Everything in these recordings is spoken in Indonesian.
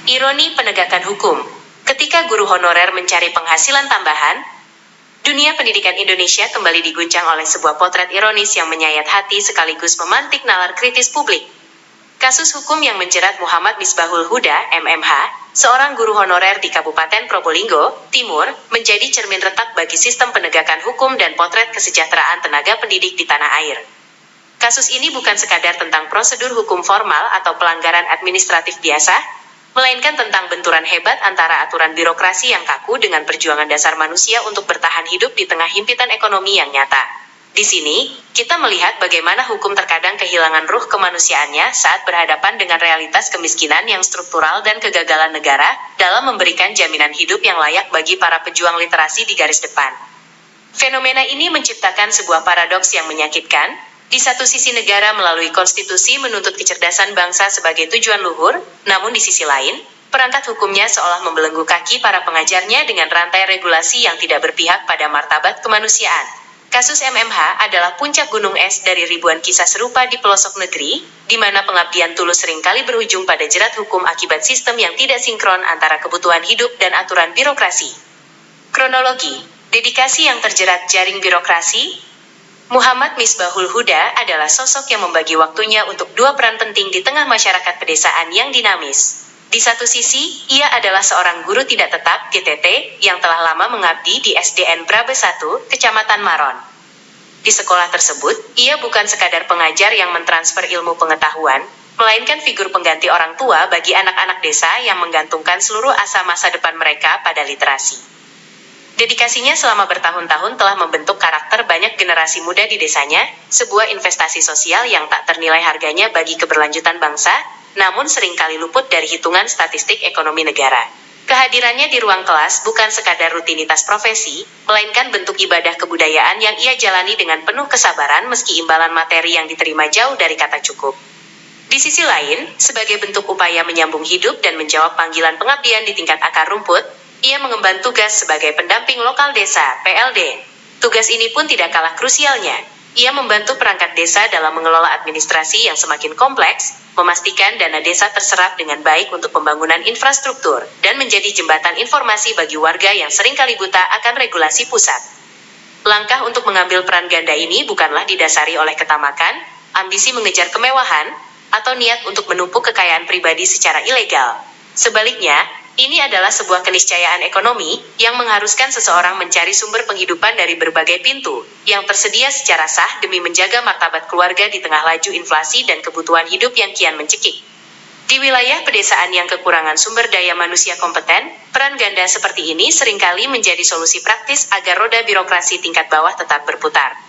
Ironi penegakan hukum. Ketika guru honorer mencari penghasilan tambahan, dunia pendidikan Indonesia kembali diguncang oleh sebuah potret ironis yang menyayat hati sekaligus memantik nalar kritis publik. Kasus hukum yang menjerat Muhammad Misbahul Huda, MMH, seorang guru honorer di Kabupaten Probolinggo Timur, menjadi cermin retak bagi sistem penegakan hukum dan potret kesejahteraan tenaga pendidik di tanah air. Kasus ini bukan sekadar tentang prosedur hukum formal atau pelanggaran administratif biasa, melainkan tentang benturan hebat antara aturan birokrasi yang kaku dengan perjuangan dasar manusia untuk bertahan hidup di tengah himpitan ekonomi yang nyata. Di sini, kita melihat bagaimana hukum terkadang kehilangan ruh kemanusiaannya saat berhadapan dengan realitas kemiskinan yang struktural dan kegagalan negara dalam memberikan jaminan hidup yang layak bagi para pejuang literasi di garis depan. Fenomena ini menciptakan sebuah paradoks yang menyakitkan. Di satu sisi negara melalui konstitusi menuntut kecerdasan bangsa sebagai tujuan luhur, namun di sisi lain, perangkat hukumnya seolah membelenggu kaki para pengajarnya dengan rantai regulasi yang tidak berpihak pada martabat kemanusiaan. Kasus MMH adalah puncak gunung es dari ribuan kisah serupa di pelosok negeri, di mana pengabdian tulus seringkali berujung pada jerat hukum akibat sistem yang tidak sinkron antara kebutuhan hidup dan aturan birokrasi. Kronologi, dedikasi yang terjerat jaring birokrasi. Muhammad Misbahul Huda adalah sosok yang membagi waktunya untuk dua peran penting di tengah masyarakat pedesaan yang dinamis. Di satu sisi, ia adalah seorang guru tidak tetap (GTT) yang telah lama mengabdi di SDN Brabe 1, Kecamatan Maron. Di sekolah tersebut, ia bukan sekadar pengajar yang mentransfer ilmu pengetahuan, melainkan figur pengganti orang tua bagi anak-anak desa yang menggantungkan seluruh asa masa depan mereka pada literasi. Dedikasinya selama bertahun-tahun telah membentuk karakter banyak generasi muda di desanya, sebuah investasi sosial yang tak ternilai harganya bagi keberlanjutan bangsa, namun seringkali luput dari hitungan statistik ekonomi negara. Kehadirannya di ruang kelas bukan sekadar rutinitas profesi, melainkan bentuk ibadah kebudayaan yang ia jalani dengan penuh kesabaran meski imbalan materi yang diterima jauh dari kata cukup. Di sisi lain, sebagai bentuk upaya menyambung hidup dan menjawab panggilan pengabdian di tingkat akar rumput, ia mengemban tugas sebagai pendamping lokal desa, PLD. Tugas ini pun tidak kalah krusialnya. Ia membantu perangkat desa dalam mengelola administrasi yang semakin kompleks, memastikan dana desa terserap dengan baik untuk pembangunan infrastruktur, dan menjadi jembatan informasi bagi warga yang seringkali buta akan regulasi pusat. Langkah untuk mengambil peran ganda ini bukanlah didasari oleh ketamakan, ambisi mengejar kemewahan, atau niat untuk menumpuk kekayaan pribadi secara ilegal. Sebaliknya, ini adalah sebuah keniscayaan ekonomi yang mengharuskan seseorang mencari sumber penghidupan dari berbagai pintu yang tersedia secara sah demi menjaga martabat keluarga di tengah laju inflasi dan kebutuhan hidup yang kian mencekik. Di wilayah pedesaan yang kekurangan sumber daya manusia kompeten, peran ganda seperti ini seringkali menjadi solusi praktis agar roda birokrasi tingkat bawah tetap berputar.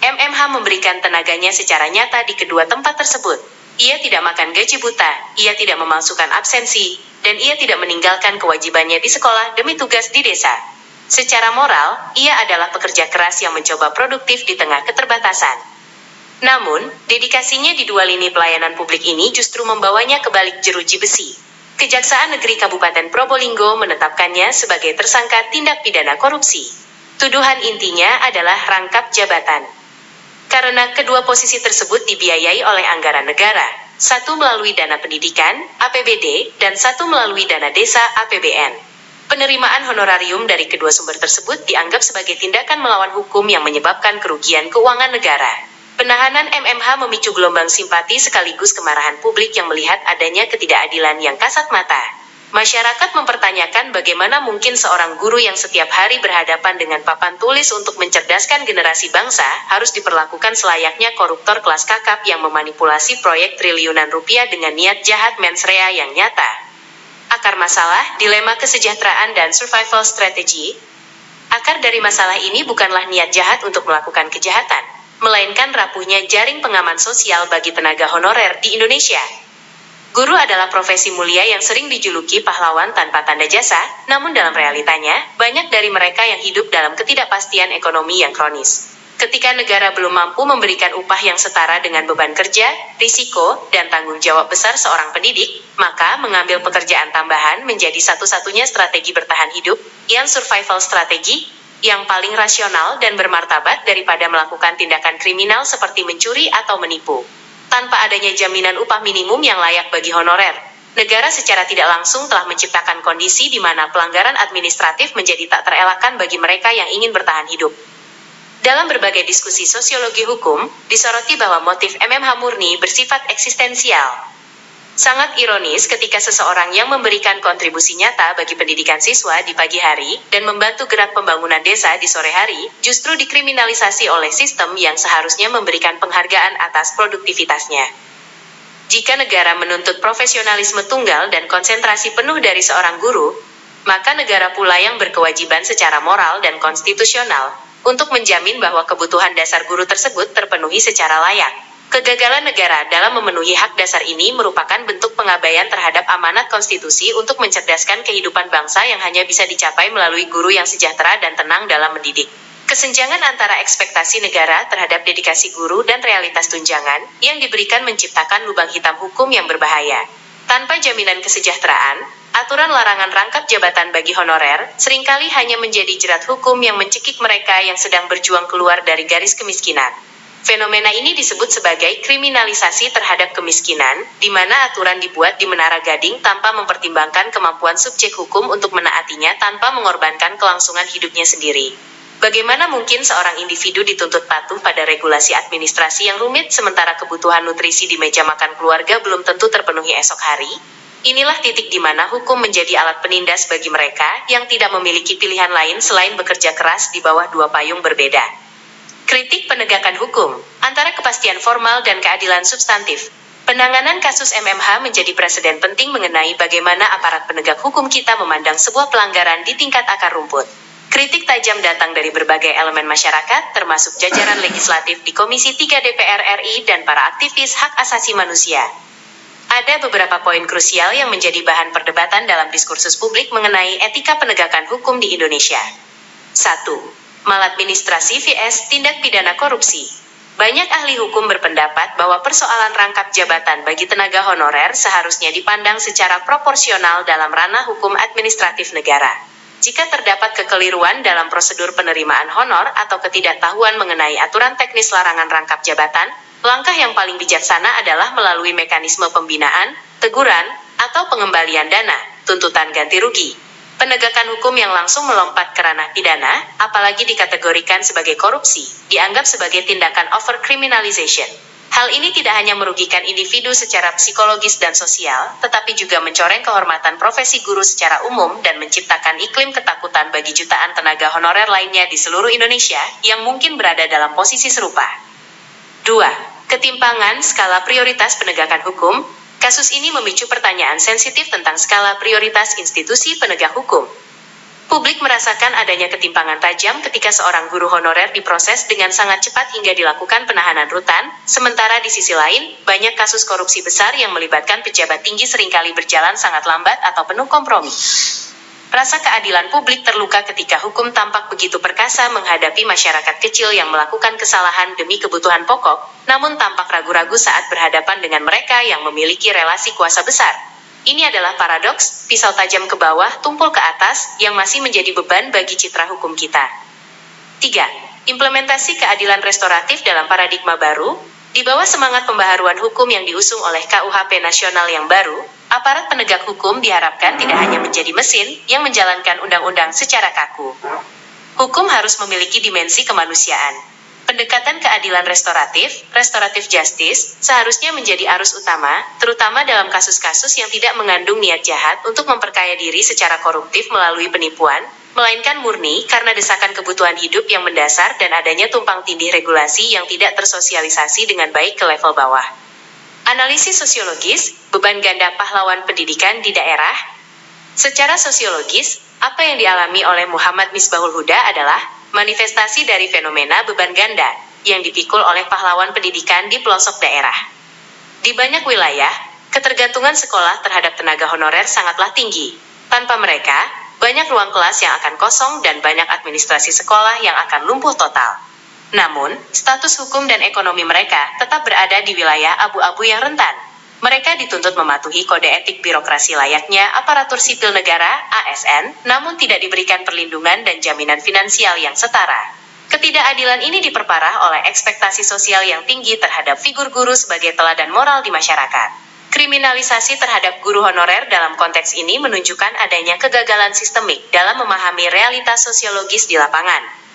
MMH memberikan tenaganya secara nyata di kedua tempat tersebut. Ia tidak makan gaji buta, ia tidak memalsukan absensi, dan ia tidak meninggalkan kewajibannya di sekolah demi tugas di desa. Secara moral, ia adalah pekerja keras yang mencoba produktif di tengah keterbatasan. Namun, dedikasinya di dua lini pelayanan publik ini justru membawanya ke balik jeruji besi. Kejaksaan Negeri Kabupaten Probolinggo menetapkannya sebagai tersangka tindak pidana korupsi. Tuduhan intinya adalah rangkap jabatan. Karena kedua posisi tersebut dibiayai oleh anggaran negara, satu melalui dana pendidikan, APBD, dan satu melalui dana desa, APBN. Penerimaan honorarium dari kedua sumber tersebut dianggap sebagai tindakan melawan hukum yang menyebabkan kerugian keuangan negara. Penahanan MMH memicu gelombang simpati sekaligus kemarahan publik yang melihat adanya ketidakadilan yang kasat mata. Masyarakat mempertanyakan bagaimana mungkin seorang guru yang setiap hari berhadapan dengan papan tulis untuk mencerdaskan generasi bangsa harus diperlakukan selayaknya koruptor kelas kakap yang memanipulasi proyek triliunan rupiah dengan niat jahat mens rea yang nyata. Akar masalah, dilema kesejahteraan dan survival strategy. Akar dari masalah ini bukanlah niat jahat untuk melakukan kejahatan, melainkan rapuhnya jaring pengaman sosial bagi tenaga honorer di Indonesia. Guru adalah profesi mulia yang sering dijuluki pahlawan tanpa tanda jasa, namun dalam realitanya, banyak dari mereka yang hidup dalam ketidakpastian ekonomi yang kronis. Ketika negara belum mampu memberikan upah yang setara dengan beban kerja, risiko, dan tanggung jawab besar seorang pendidik, maka mengambil pekerjaan tambahan menjadi satu-satunya strategi bertahan hidup, yang survival strategi, yang paling rasional dan bermartabat daripada melakukan tindakan kriminal seperti mencuri atau menipu. Tanpa adanya jaminan upah minimum yang layak bagi honorer, negara secara tidak langsung telah menciptakan kondisi di mana pelanggaran administratif menjadi tak terelakkan bagi mereka yang ingin bertahan hidup. Dalam berbagai diskusi sosiologi hukum, disoroti bahwa motif MMH murni bersifat eksistensial. Sangat ironis ketika seseorang yang memberikan kontribusi nyata bagi pendidikan siswa di pagi hari dan membantu gerak pembangunan desa di sore hari, justru dikriminalisasi oleh sistem yang seharusnya memberikan penghargaan atas produktivitasnya. Jika negara menuntut profesionalisme tunggal dan konsentrasi penuh dari seorang guru, maka negara pula yang berkewajiban secara moral dan konstitusional untuk menjamin bahwa kebutuhan dasar guru tersebut terpenuhi secara layak. Kegagalan negara dalam memenuhi hak dasar ini merupakan bentuk pengabaian terhadap amanat konstitusi untuk mencerdaskan kehidupan bangsa yang hanya bisa dicapai melalui guru yang sejahtera dan tenang dalam mendidik. Kesenjangan antara ekspektasi negara terhadap dedikasi guru dan realitas tunjangan yang diberikan menciptakan lubang hitam hukum yang berbahaya. Tanpa jaminan kesejahteraan, aturan larangan rangkap jabatan bagi honorer seringkali hanya menjadi jerat hukum yang mencekik mereka yang sedang berjuang keluar dari garis kemiskinan. Fenomena ini disebut sebagai kriminalisasi terhadap kemiskinan, di mana aturan dibuat di menara gading tanpa mempertimbangkan kemampuan subjek hukum untuk menaatinya tanpa mengorbankan kelangsungan hidupnya sendiri. Bagaimana mungkin seorang individu dituntut patuh pada regulasi administrasi yang rumit sementara kebutuhan nutrisi di meja makan keluarga belum tentu terpenuhi esok hari? Inilah titik di mana hukum menjadi alat penindas bagi mereka yang tidak memiliki pilihan lain selain bekerja keras di bawah dua payung berbeda. Kritik penegakan hukum, antara kepastian formal dan keadilan substantif. Penanganan kasus MMH menjadi preseden penting mengenai bagaimana aparat penegak hukum kita memandang sebuah pelanggaran di tingkat akar rumput. Kritik tajam datang dari berbagai elemen masyarakat, termasuk jajaran legislatif di Komisi 3 DPR RI dan para aktivis hak asasi manusia. Ada beberapa poin krusial yang menjadi bahan perdebatan dalam diskursus publik mengenai etika penegakan hukum di Indonesia. 1. Maladministrasi vs tindak pidana korupsi. Banyak ahli hukum berpendapat bahwa persoalan rangkap jabatan bagi tenaga honorer seharusnya dipandang secara proporsional dalam ranah hukum administratif negara. Jika terdapat kekeliruan dalam prosedur penerimaan honor atau ketidaktahuan mengenai aturan teknis larangan rangkap jabatan, langkah yang paling bijaksana adalah melalui mekanisme pembinaan, teguran, atau pengembalian dana, tuntutan ganti rugi. Penegakan hukum yang langsung melompat ke ranah pidana, apalagi dikategorikan sebagai korupsi, dianggap sebagai tindakan overcriminalization. Hal ini tidak hanya merugikan individu secara psikologis dan sosial, tetapi juga mencoreng kehormatan profesi guru secara umum dan menciptakan iklim ketakutan bagi jutaan tenaga honorer lainnya di seluruh Indonesia yang mungkin berada dalam posisi serupa. 2. Ketimpangan skala prioritas penegakan hukum. Kasus ini memicu pertanyaan sensitif tentang skala prioritas institusi penegak hukum. Publik merasakan adanya ketimpangan tajam ketika seorang guru honorer diproses dengan sangat cepat hingga dilakukan penahanan rutan, sementara di sisi lain, banyak kasus korupsi besar yang melibatkan pejabat tinggi seringkali berjalan sangat lambat atau penuh kompromi. Rasa keadilan publik terluka ketika hukum tampak begitu perkasa menghadapi masyarakat kecil yang melakukan kesalahan demi kebutuhan pokok, namun tampak ragu-ragu saat berhadapan dengan mereka yang memiliki relasi kuasa besar. Ini adalah paradoks, pisau tajam ke bawah, tumpul ke atas, yang masih menjadi beban bagi citra hukum kita. 3. Implementasi keadilan restoratif dalam paradigma baru. Di bawah semangat pembaharuan hukum yang diusung oleh KUHP nasional yang baru, aparat penegak hukum diharapkan tidak hanya menjadi mesin yang menjalankan undang-undang secara kaku. Hukum harus memiliki dimensi kemanusiaan. Pendekatan keadilan restoratif justice, seharusnya menjadi arus utama, terutama dalam kasus-kasus yang tidak mengandung niat jahat untuk memperkaya diri secara koruptif melalui penipuan, melainkan murni karena desakan kebutuhan hidup yang mendasar dan adanya tumpang tindih regulasi yang tidak tersosialisasi dengan baik ke level bawah. Analisis sosiologis, beban ganda pahlawan pendidikan di daerah. Secara sosiologis, apa yang dialami oleh Muhammad Misbahul Huda adalah manifestasi dari fenomena beban ganda yang dipikul oleh pahlawan pendidikan di pelosok daerah. Di banyak wilayah, ketergantungan sekolah terhadap tenaga honorer sangatlah tinggi. Tanpa mereka, banyak ruang kelas yang akan kosong dan banyak administrasi sekolah yang akan lumpuh total. Namun, status hukum dan ekonomi mereka tetap berada di wilayah abu-abu yang rentan. Mereka dituntut mematuhi kode etik birokrasi layaknya aparatur sipil negara (ASN), namun tidak diberikan perlindungan dan jaminan finansial yang setara. Ketidakadilan ini diperparah oleh ekspektasi sosial yang tinggi terhadap figur guru sebagai teladan moral di masyarakat. Kriminalisasi terhadap guru honorer dalam konteks ini menunjukkan adanya kegagalan sistemik dalam memahami realitas sosiologis di lapangan.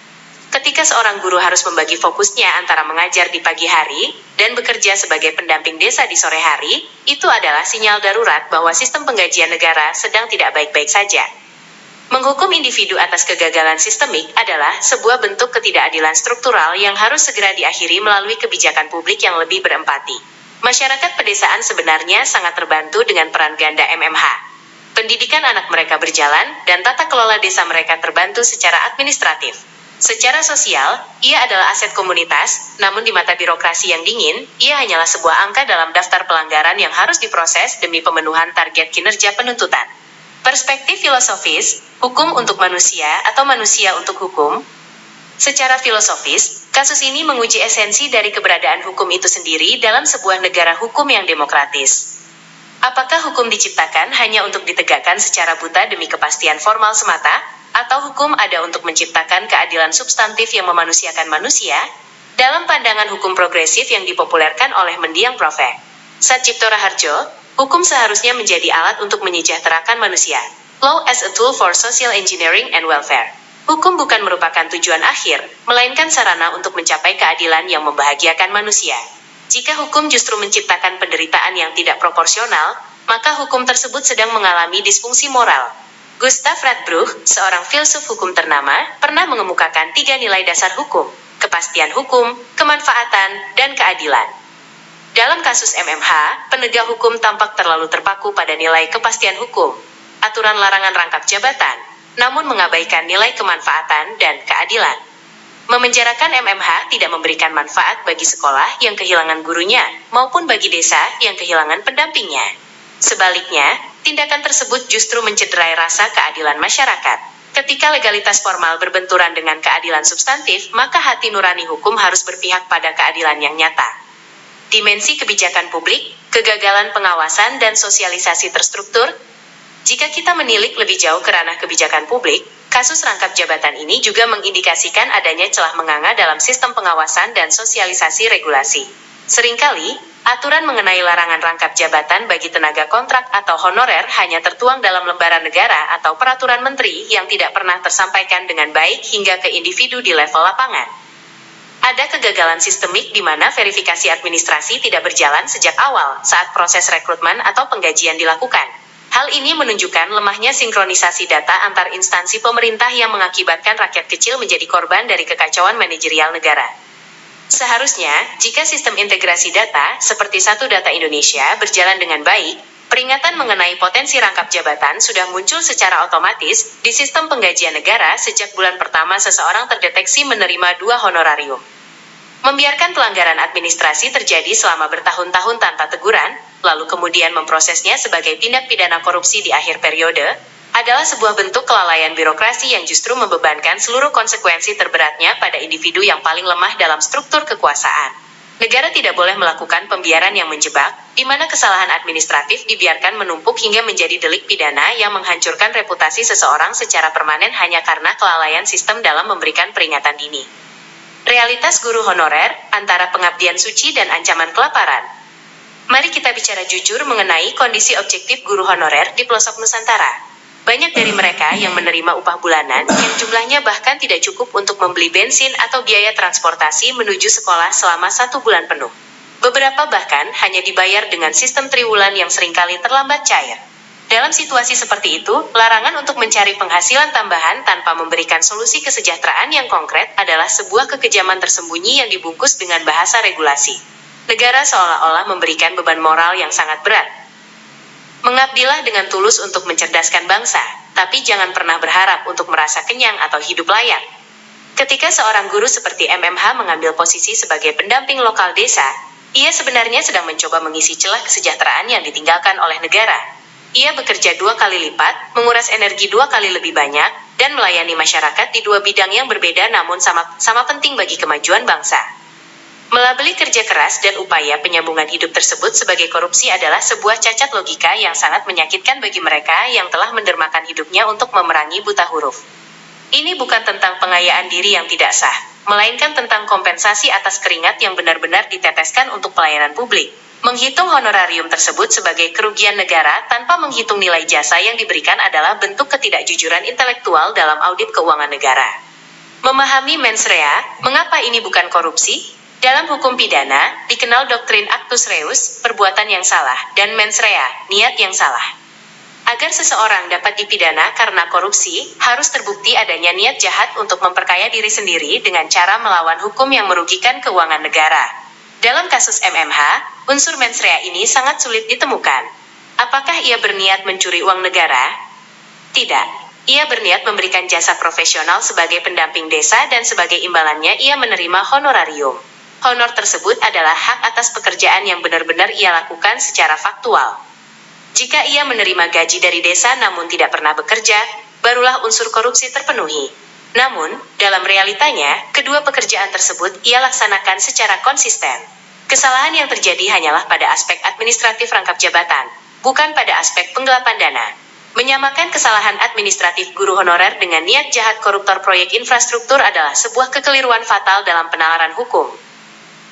Ketika seorang guru harus membagi fokusnya antara mengajar di pagi hari dan bekerja sebagai pendamping desa di sore hari, itu adalah sinyal darurat bahwa sistem penggajian negara sedang tidak baik-baik saja. Menghukum individu atas kegagalan sistemik adalah sebuah bentuk ketidakadilan struktural yang harus segera diakhiri melalui kebijakan publik yang lebih berempati. Masyarakat pedesaan sebenarnya sangat terbantu dengan peran ganda MMH. Pendidikan anak mereka berjalan, dan tata kelola desa mereka terbantu secara administratif. Secara sosial, ia adalah aset komunitas, namun di mata birokrasi yang dingin, ia hanyalah sebuah angka dalam daftar pelanggaran yang harus diproses demi pemenuhan target kinerja penuntutan. Perspektif filosofis, hukum untuk manusia atau manusia untuk hukum. Secara filosofis, kasus ini menguji esensi dari keberadaan hukum itu sendiri dalam sebuah negara hukum yang demokratis. Apakah hukum diciptakan hanya untuk ditegakkan secara buta demi kepastian formal semata, atau hukum ada untuk menciptakan keadilan substantif yang memanusiakan manusia? Dalam pandangan hukum progresif yang dipopulerkan oleh mendiang Prof. Satcipto Raharjo, hukum seharusnya menjadi alat untuk menyejahterakan manusia. Law as a tool for social engineering and welfare. Hukum bukan merupakan tujuan akhir, melainkan sarana untuk mencapai keadilan yang membahagiakan manusia. Jika hukum justru menciptakan penderitaan yang tidak proporsional, maka hukum tersebut sedang mengalami disfungsi moral. Gustav Radbruch, seorang filsuf hukum ternama, pernah mengemukakan 3 nilai dasar hukum: kepastian hukum, kemanfaatan, dan keadilan. Dalam kasus MMH, penegak hukum tampak terlalu terpaku pada nilai kepastian hukum, aturan larangan rangkap jabatan, namun mengabaikan nilai kemanfaatan dan keadilan. Memenjarakan MMH tidak memberikan manfaat bagi sekolah yang kehilangan gurunya, maupun bagi desa yang kehilangan pendampingnya. Sebaliknya, tindakan tersebut justru mencederai rasa keadilan masyarakat. Ketika legalitas formal berbenturan dengan keadilan substantif, maka hati nurani hukum harus berpihak pada keadilan yang nyata. Dimensi kebijakan publik, kegagalan pengawasan dan sosialisasi terstruktur. Jika kita menilik lebih jauh ke ranah kebijakan publik, kasus rangkap jabatan ini juga mengindikasikan adanya celah menganga dalam sistem pengawasan dan sosialisasi regulasi. Seringkali, aturan mengenai larangan rangkap jabatan bagi tenaga kontrak atau honorer hanya tertuang dalam lembaran negara atau peraturan menteri yang tidak pernah tersampaikan dengan baik hingga ke individu di level lapangan. Ada kegagalan sistemik di mana verifikasi administrasi tidak berjalan sejak awal saat proses rekrutmen atau penggajian dilakukan. Hal ini menunjukkan lemahnya sinkronisasi data antar instansi pemerintah yang mengakibatkan rakyat kecil menjadi korban dari kekacauan manajerial negara. Seharusnya, jika sistem integrasi data, seperti Satu Data Indonesia, berjalan dengan baik, peringatan mengenai potensi rangkap jabatan sudah muncul secara otomatis di sistem penggajian negara sejak bulan pertama seseorang terdeteksi menerima 2 honorarium. Membiarkan pelanggaran administrasi terjadi selama bertahun-tahun tanpa teguran, lalu kemudian memprosesnya sebagai tindak pidana korupsi di akhir periode, adalah sebuah bentuk kelalaian birokrasi yang justru membebankan seluruh konsekuensi terberatnya pada individu yang paling lemah dalam struktur kekuasaan. Negara tidak boleh melakukan pembiaran yang menjebak, di mana kesalahan administratif dibiarkan menumpuk hingga menjadi delik pidana yang menghancurkan reputasi seseorang secara permanen hanya karena kelalaian sistem dalam memberikan peringatan dini. Realitas guru honorer, antara pengabdian suci dan ancaman kelaparan. Mari kita bicara jujur mengenai kondisi objektif guru honorer di pelosok Nusantara. Banyak dari mereka yang menerima upah bulanan, yang jumlahnya bahkan tidak cukup untuk membeli bensin atau biaya transportasi menuju sekolah selama 1 bulan penuh. Beberapa bahkan hanya dibayar dengan sistem triwulan yang seringkali terlambat cair. Dalam situasi seperti itu, larangan untuk mencari penghasilan tambahan tanpa memberikan solusi kesejahteraan yang konkret adalah sebuah kekejaman tersembunyi yang dibungkus dengan bahasa regulasi. Negara seolah-olah memberikan beban moral yang sangat berat. Mengabdilah dengan tulus untuk mencerdaskan bangsa, tapi jangan pernah berharap untuk merasa kenyang atau hidup layak. Ketika seorang guru seperti MMH mengambil posisi sebagai pendamping lokal desa, ia sebenarnya sedang mencoba mengisi celah kesejahteraan yang ditinggalkan oleh negara. Ia bekerja 2 kali lipat, menguras energi 2 kali lebih banyak, dan melayani masyarakat di 2 bidang yang berbeda namun sama penting bagi kemajuan bangsa. Melabeli kerja keras dan upaya penyambungan hidup tersebut sebagai korupsi adalah sebuah cacat logika yang sangat menyakitkan bagi mereka yang telah mendermakan hidupnya untuk memerangi buta huruf. Ini bukan tentang pengayaan diri yang tidak sah, melainkan tentang kompensasi atas keringat yang benar-benar diteteskan untuk pelayanan publik. Menghitung honorarium tersebut sebagai kerugian negara tanpa menghitung nilai jasa yang diberikan adalah bentuk ketidakjujuran intelektual dalam audit keuangan negara. Memahami mens rea, mengapa ini bukan korupsi? Dalam hukum pidana, dikenal doktrin actus reus, perbuatan yang salah, dan mens rea, niat yang salah. Agar seseorang dapat dipidana karena korupsi, harus terbukti adanya niat jahat untuk memperkaya diri sendiri dengan cara melawan hukum yang merugikan keuangan negara. Dalam kasus MMH, unsur mens rea ini sangat sulit ditemukan. Apakah ia berniat mencuri uang negara? Tidak. Ia berniat memberikan jasa profesional sebagai pendamping desa dan sebagai imbalannya ia menerima honorarium. Honor tersebut adalah hak atas pekerjaan yang benar-benar ia lakukan secara faktual. Jika ia menerima gaji dari desa namun tidak pernah bekerja, barulah unsur korupsi terpenuhi. Namun, dalam realitanya, kedua pekerjaan tersebut ia laksanakan secara konsisten. Kesalahan yang terjadi hanyalah pada aspek administratif rangkap jabatan, bukan pada aspek penggelapan dana. Menyamakan kesalahan administratif guru honorer dengan niat jahat koruptor proyek infrastruktur adalah sebuah kekeliruan fatal dalam penalaran hukum.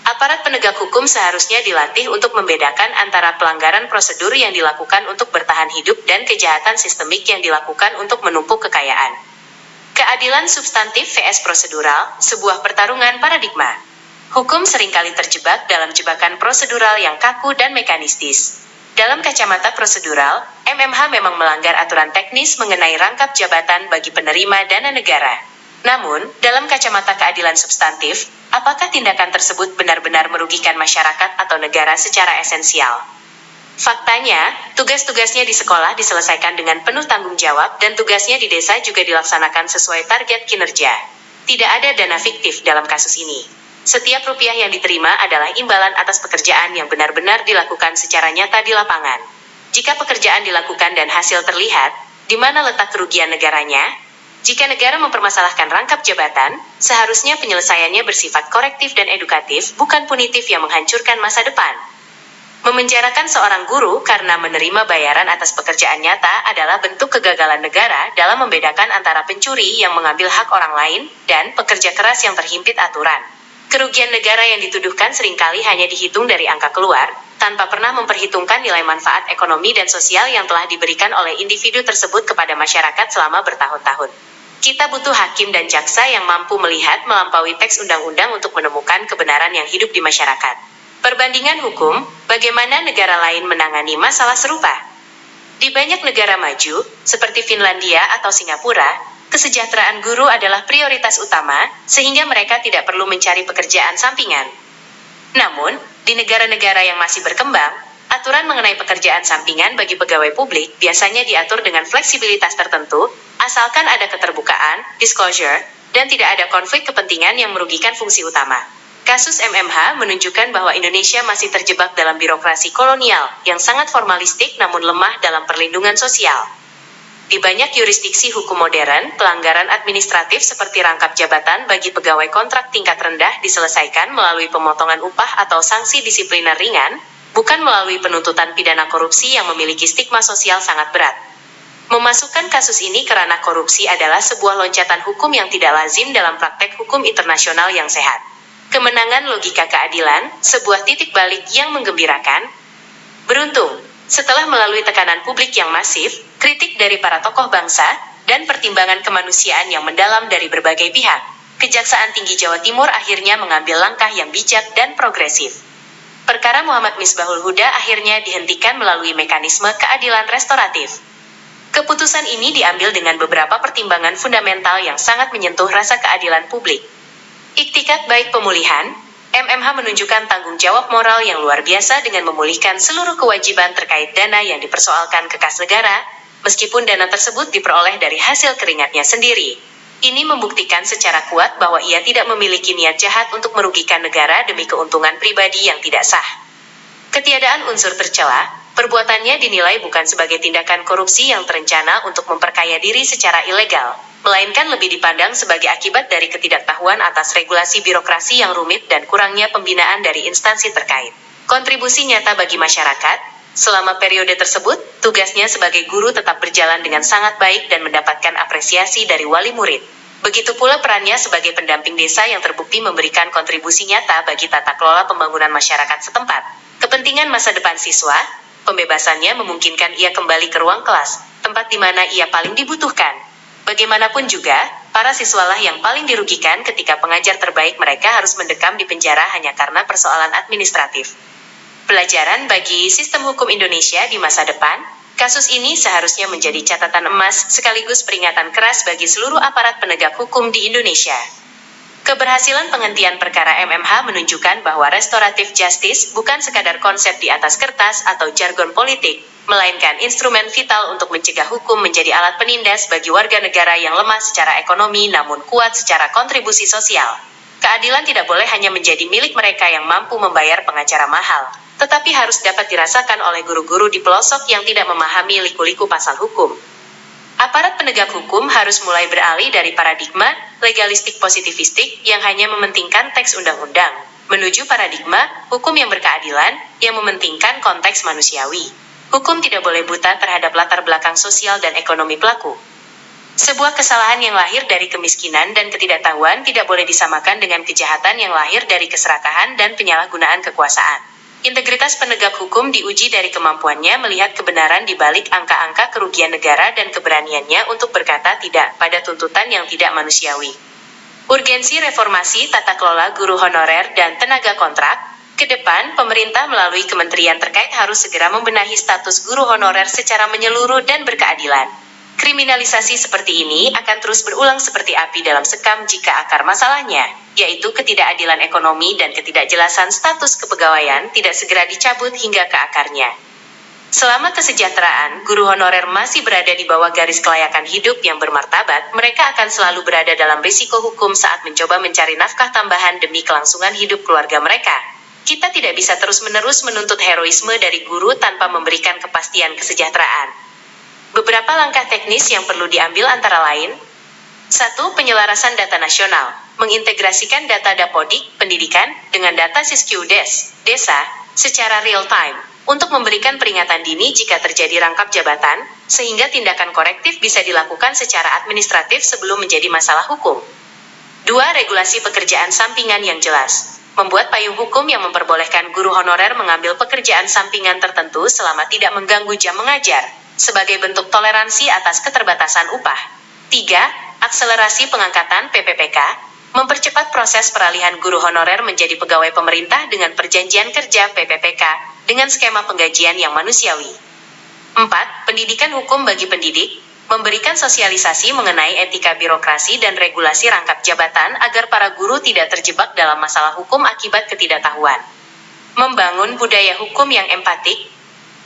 Aparat penegak hukum seharusnya dilatih untuk membedakan antara pelanggaran prosedur yang dilakukan untuk bertahan hidup dan kejahatan sistemik yang dilakukan untuk menumpuk kekayaan. Keadilan substantif vs prosedural, sebuah pertarungan paradigma. Hukum seringkali terjebak dalam jebakan prosedural yang kaku dan mekanistis. Dalam kacamata prosedural, MMH memang melanggar aturan teknis mengenai rangkap jabatan bagi penerima dana negara. Namun, dalam kacamata keadilan substantif, apakah tindakan tersebut benar-benar merugikan masyarakat atau negara secara esensial? Faktanya, tugas-tugasnya di sekolah diselesaikan dengan penuh tanggung jawab dan tugasnya di desa juga dilaksanakan sesuai target kinerja. Tidak ada dana fiktif dalam kasus ini. Setiap rupiah yang diterima adalah imbalan atas pekerjaan yang benar-benar dilakukan secara nyata di lapangan. Jika pekerjaan dilakukan dan hasil terlihat, di mana letak kerugian negaranya? Jika negara mempermasalahkan rangkap jabatan, seharusnya penyelesaiannya bersifat korektif dan edukatif, bukan punitif yang menghancurkan masa depan. Memenjarakan seorang guru karena menerima bayaran atas pekerjaan nyata adalah bentuk kegagalan negara dalam membedakan antara pencuri yang mengambil hak orang lain dan pekerja keras yang terhimpit aturan. Kerugian negara yang dituduhkan seringkali hanya dihitung dari angka keluar, tanpa pernah memperhitungkan nilai manfaat ekonomi dan sosial yang telah diberikan oleh individu tersebut kepada masyarakat selama bertahun-tahun. Kita butuh hakim dan jaksa yang mampu melihat melampaui teks undang-undang untuk menemukan kebenaran yang hidup di masyarakat. Perbandingan hukum, bagaimana negara lain menangani masalah serupa? Di banyak negara maju, seperti Finlandia atau Singapura, kesejahteraan guru adalah prioritas utama, sehingga mereka tidak perlu mencari pekerjaan sampingan. Namun, di negara-negara yang masih berkembang, aturan mengenai pekerjaan sampingan bagi pegawai publik biasanya diatur dengan fleksibilitas tertentu, asalkan ada keterbukaan, disclosure, dan tidak ada konflik kepentingan yang merugikan fungsi utama. Kasus MMH menunjukkan bahwa Indonesia masih terjebak dalam birokrasi kolonial yang sangat formalistik namun lemah dalam perlindungan sosial. Di banyak yurisdiksi hukum modern, pelanggaran administratif seperti rangkap jabatan bagi pegawai kontrak tingkat rendah diselesaikan melalui pemotongan upah atau sanksi disipliner ringan, bukan melalui penuntutan pidana korupsi yang memiliki stigma sosial sangat berat. Memasukkan kasus ini ke ranah korupsi adalah sebuah loncatan hukum yang tidak lazim dalam praktek hukum internasional yang sehat. Kemenangan logika keadilan, sebuah titik balik yang menggembirakan. Beruntung, setelah melalui tekanan publik yang masif, kritik dari para tokoh bangsa, dan pertimbangan kemanusiaan yang mendalam dari berbagai pihak, Kejaksaan Tinggi Jawa Timur akhirnya mengambil langkah yang bijak dan progresif. Perkara Muhammad Misbahul Huda akhirnya dihentikan melalui mekanisme keadilan restoratif. Keputusan ini diambil dengan beberapa pertimbangan fundamental yang sangat menyentuh rasa keadilan publik. Iktikat baik pemulihan, MMH menunjukkan tanggung jawab moral yang luar biasa dengan memulihkan seluruh kewajiban terkait dana yang dipersoalkan ke kas negara, meskipun dana tersebut diperoleh dari hasil keringatnya sendiri. Ini membuktikan secara kuat bahwa ia tidak memiliki niat jahat untuk merugikan negara demi keuntungan pribadi yang tidak sah. Ketiadaan unsur tercela, perbuatannya dinilai bukan sebagai tindakan korupsi yang terencana untuk memperkaya diri secara ilegal, melainkan lebih dipandang sebagai akibat dari ketidaktahuan atas regulasi birokrasi yang rumit dan kurangnya pembinaan dari instansi terkait. Kontribusi nyata bagi masyarakat, selama periode tersebut, tugasnya sebagai guru tetap berjalan dengan sangat baik dan mendapatkan apresiasi dari wali murid. Begitu pula perannya sebagai pendamping desa yang terbukti memberikan kontribusi nyata bagi tata kelola pembangunan masyarakat setempat. Kepentingan masa depan siswa, pembebasannya memungkinkan ia kembali ke ruang kelas, tempat di mana ia paling dibutuhkan. Bagaimanapun juga, para siswalah yang paling dirugikan ketika pengajar terbaik mereka harus mendekam di penjara hanya karena persoalan administratif. Pelajaran bagi sistem hukum Indonesia di masa depan, kasus ini seharusnya menjadi catatan emas sekaligus peringatan keras bagi seluruh aparat penegak hukum di Indonesia. Keberhasilan penghentian perkara MMH menunjukkan bahwa restoratif justice bukan sekadar konsep di atas kertas atau jargon politik, melainkan instrumen vital untuk mencegah hukum menjadi alat penindas bagi warga negara yang lemah secara ekonomi namun kuat secara kontribusi sosial. Keadilan tidak boleh hanya menjadi milik mereka yang mampu membayar pengacara mahal, tetapi harus dapat dirasakan oleh guru-guru di pelosok yang tidak memahami liku-liku pasal hukum. Aparat penegak hukum harus mulai beralih dari paradigma legalistik positivistik yang hanya mementingkan teks undang-undang, menuju paradigma hukum yang berkeadilan yang mementingkan konteks manusiawi. Hukum tidak boleh buta terhadap latar belakang sosial dan ekonomi pelaku. Sebuah kesalahan yang lahir dari kemiskinan dan ketidaktahuan tidak boleh disamakan dengan kejahatan yang lahir dari keserakahan dan penyalahgunaan kekuasaan. Integritas penegak hukum diuji dari kemampuannya melihat kebenaran di balik angka-angka kerugian negara dan keberaniannya untuk berkata tidak pada tuntutan yang tidak manusiawi. Urgensi reformasi tata kelola guru honorer dan tenaga kontrak. Ke depan, pemerintah melalui kementerian terkait harus segera membenahi status guru honorer secara menyeluruh dan berkeadilan. Kriminalisasi seperti ini akan terus berulang seperti api dalam sekam jika akar masalahnya, yaitu ketidakadilan ekonomi dan ketidakjelasan status kepegawaian, tidak segera dicabut hingga ke akarnya. Selama kesejahteraan guru honorer masih berada di bawah garis kelayakan hidup yang bermartabat, mereka akan selalu berada dalam risiko hukum saat mencoba mencari nafkah tambahan demi kelangsungan hidup keluarga mereka. Kita tidak bisa terus-menerus menuntut heroisme dari guru tanpa memberikan kepastian kesejahteraan. Beberapa langkah teknis yang perlu diambil antara lain: 1. Penyelarasan data nasional. Mengintegrasikan data Dapodik, pendidikan, dengan data Siskudes, desa, secara real-time, untuk memberikan peringatan dini jika terjadi rangkap jabatan, sehingga tindakan korektif bisa dilakukan secara administratif sebelum menjadi masalah hukum. 2. Regulasi pekerjaan sampingan yang jelas. Membuat payung hukum yang memperbolehkan guru honorer mengambil pekerjaan sampingan tertentu selama tidak mengganggu jam mengajar, sebagai bentuk toleransi atas keterbatasan upah. 3. Akselerasi pengangkatan PPPK, mempercepat proses peralihan guru honorer menjadi pegawai pemerintah dengan perjanjian kerja PPPK, dengan skema penggajian yang manusiawi. 4. Pendidikan hukum bagi pendidik, memberikan sosialisasi mengenai etika birokrasi dan regulasi rangkap jabatan agar para guru tidak terjebak dalam masalah hukum akibat ketidaktahuan. Membangun budaya hukum yang empatik.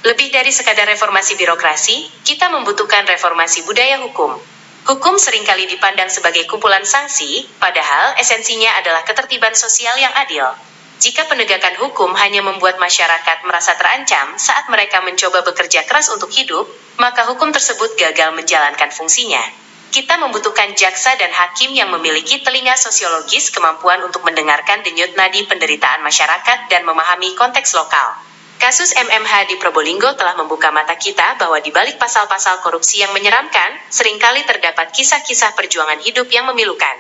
Lebih dari sekadar reformasi birokrasi, kita membutuhkan reformasi budaya hukum. Hukum seringkali dipandang sebagai kumpulan sanksi, padahal esensinya adalah ketertiban sosial yang adil. Jika penegakan hukum hanya membuat masyarakat merasa terancam saat mereka mencoba bekerja keras untuk hidup, maka hukum tersebut gagal menjalankan fungsinya. Kita membutuhkan jaksa dan hakim yang memiliki telinga sosiologis, kemampuan untuk mendengarkan denyut nadi penderitaan masyarakat dan memahami konteks lokal. Kasus MMH di Probolinggo telah membuka mata kita bahwa di balik pasal-pasal korupsi yang menyeramkan, seringkali terdapat kisah-kisah perjuangan hidup yang memilukan.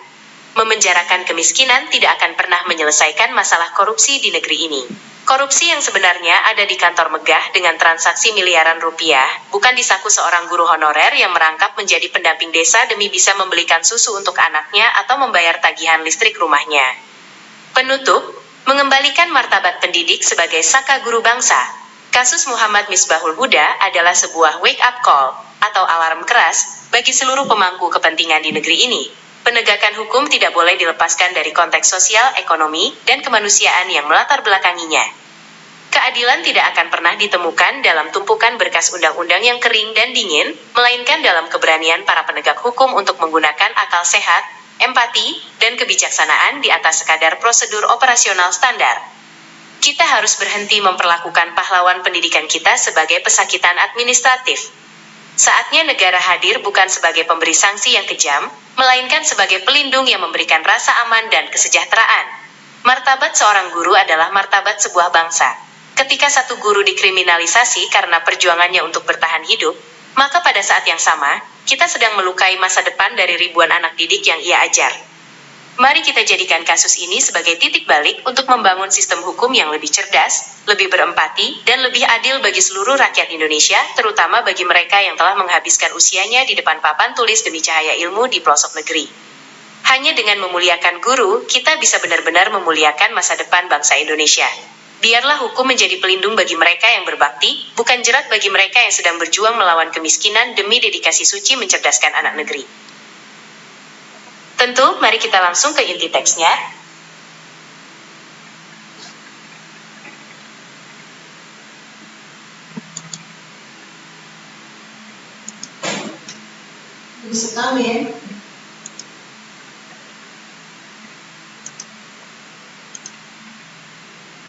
Memenjarakan kemiskinan tidak akan pernah menyelesaikan masalah korupsi di negeri ini. Korupsi yang sebenarnya ada di kantor megah dengan transaksi miliaran rupiah, bukan di saku seorang guru honorer yang merangkap menjadi pendamping desa demi bisa membelikan susu untuk anaknya atau membayar tagihan listrik rumahnya. Penutup, mengembalikan martabat pendidik sebagai saka guru bangsa. Kasus Muhammad Misbahul Huda adalah sebuah wake-up call, atau alarm keras, bagi seluruh pemangku kepentingan di negeri ini. Penegakan hukum tidak boleh dilepaskan dari konteks sosial, ekonomi, dan kemanusiaan yang melatar belakanginya. Keadilan tidak akan pernah ditemukan dalam tumpukan berkas undang-undang yang kering dan dingin, melainkan dalam keberanian para penegak hukum untuk menggunakan akal sehat, empati, dan kebijaksanaan di atas sekadar prosedur operasional standar. Kita harus berhenti memperlakukan pahlawan pendidikan kita sebagai pesakitan administratif. Saatnya negara hadir bukan sebagai pemberi sanksi yang kejam, melainkan sebagai pelindung yang memberikan rasa aman dan kesejahteraan. Martabat seorang guru adalah martabat sebuah bangsa. Ketika satu guru dikriminalisasi karena perjuangannya untuk bertahan hidup, Maka pada saat yang sama, kita sedang melukai masa depan dari ribuan anak didik yang ia ajar. Mari kita jadikan kasus ini sebagai titik balik untuk membangun sistem hukum yang lebih cerdas, lebih berempati, dan lebih adil bagi seluruh rakyat Indonesia, terutama bagi mereka yang telah menghabiskan usianya di depan papan tulis demi cahaya ilmu di pelosok negeri. Hanya dengan memuliakan guru, kita bisa benar-benar memuliakan masa depan bangsa Indonesia. Biarlah hukum menjadi pelindung bagi mereka yang berbakti, bukan jerat bagi mereka yang sedang berjuang melawan kemiskinan demi dedikasi suci mencerdaskan anak negeri. Tentu, mari kita langsung ke inti teksnya. Sekali ya.